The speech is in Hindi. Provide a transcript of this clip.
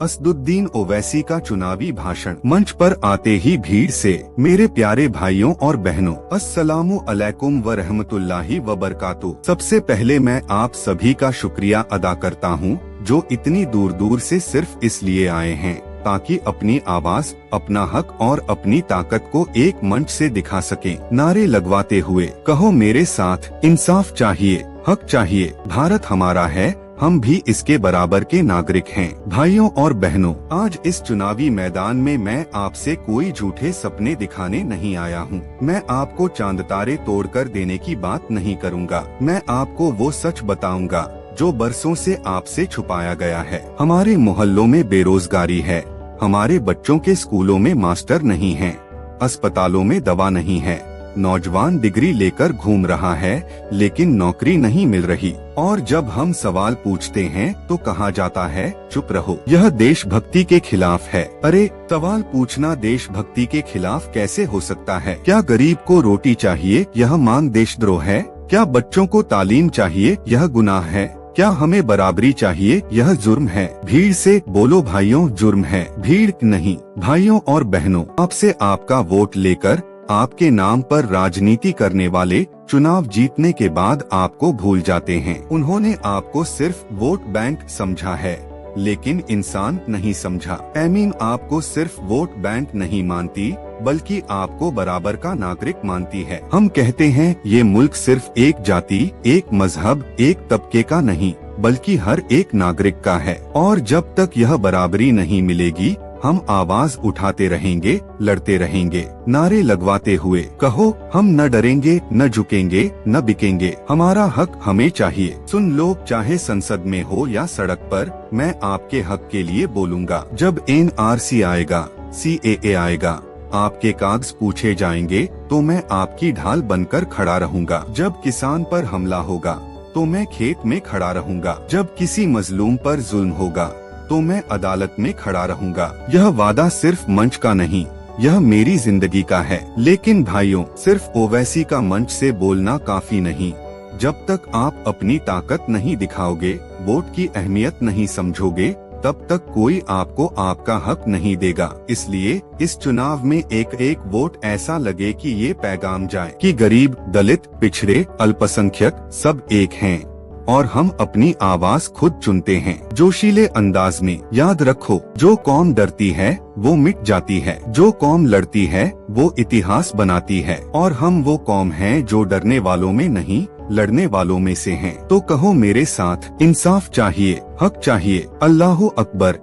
असदुद्दीन ओवैसी का चुनावी भाषण। मंच पर आते ही भीड़ से मेरे प्यारे भाइयों और बहनों, अस्सलामु अलैकुम व रहमतुल्लाहि व बरकातुहू। सबसे पहले मैं आप सभी का शुक्रिया अदा करता हूँ जो इतनी दूर दूर से सिर्फ इसलिए आए हैं ताकि अपनी आवाज, अपना हक और अपनी ताकत को एक मंच से दिखा सकें। नारे लगवाते हुए कहो मेरे साथ, इंसाफ चाहिए, हक चाहिए, भारत हमारा है, हम भी इसके बराबर के नागरिक हैं। भाइयों और बहनों, आज इस चुनावी मैदान में मैं आपसे कोई झूठे सपने दिखाने नहीं आया हूँ। मैं आपको चांद तारे तोड़कर देने की बात नहीं करूँगा। मैं आपको वो सच बताऊंगा जो बरसों से आपसे छुपाया गया है। हमारे मोहल्लों में बेरोजगारी है, हमारे बच्चों के स्कूलों में मास्टर नहीं हैं, अस्पतालों में दवा नहीं है, नौजवान डिग्री लेकर घूम रहा है लेकिन नौकरी नहीं मिल रही। और जब हम सवाल पूछते हैं तो कहा जाता है चुप रहो, यह देशभक्ति के खिलाफ है। अरे सवाल पूछना देशभक्ति के खिलाफ कैसे हो सकता है? क्या गरीब को रोटी चाहिए यह मांग देशद्रोह है? क्या बच्चों को तालीम चाहिए यह गुनाह है? क्या हमें बराबरी चाहिए यह जुर्म है? भीड़ से बोलो भाइयों, जुर्म है, भीड़ नहीं। भाइयों और बहनों, आपसे आपका वोट लेकर आपके नाम पर राजनीति करने वाले चुनाव जीतने के बाद आपको भूल जाते हैं। उन्होंने आपको सिर्फ वोट बैंक समझा है लेकिन इंसान नहीं समझा। एमीन आपको सिर्फ वोट बैंक नहीं मानती बल्कि आपको बराबर का नागरिक मानती है। हम कहते हैं ये मुल्क सिर्फ एक जाति, एक मजहब, एक तबके का नहीं बल्कि हर एक नागरिक का है। और जब तक यह बराबरी नहीं मिलेगी हम आवाज उठाते रहेंगे, लड़ते रहेंगे, नारे लगवाते हुए कहो हम न डरेंगे, न झुकेंगे, न बिकेंगे, हमारा हक हमें चाहिए। सुन लो, चाहे संसद में हो या सड़क पर, मैं आपके हक के लिए बोलूँगा। जब NRC आएगा, CAA आएगा, आपके कागज पूछे जाएंगे तो मैं आपकी ढाल बनकर खड़ा रहूँगा। जब किसान पर हमला होगा तो मैं खेत में खड़ा रहूँगा। जब किसी मजलूम पर जुल्म होगा तो मैं अदालत में खड़ा रहूँगा। यह वादा सिर्फ मंच का नहीं, यह मेरी जिंदगी का है। लेकिन भाइयों, सिर्फ ओवैसी का मंच से बोलना काफी नहीं। जब तक आप अपनी ताकत नहीं दिखाओगे, वोट की अहमियत नहीं समझोगे, तब तक कोई आपको आपका हक नहीं देगा। इसलिए इस चुनाव में एक एक वोट ऐसा लगे कि ये पैगाम जाए कि गरीब, दलित, पिछड़े, अल्पसंख्यक सब एक हैं और हम अपनी आवाज खुद चुनते हैं। जोशीले अंदाज में याद रखो, जो कौम डरती है वो मिट जाती है, जो कौम लड़ती है वो इतिहास बनाती है। और हम वो कौम हैं जो डरने वालों में नहीं, लड़ने वालों में से हैं। तो कहो मेरे साथ, इंसाफ चाहिए, हक चाहिए, अल्लाहू अकबर।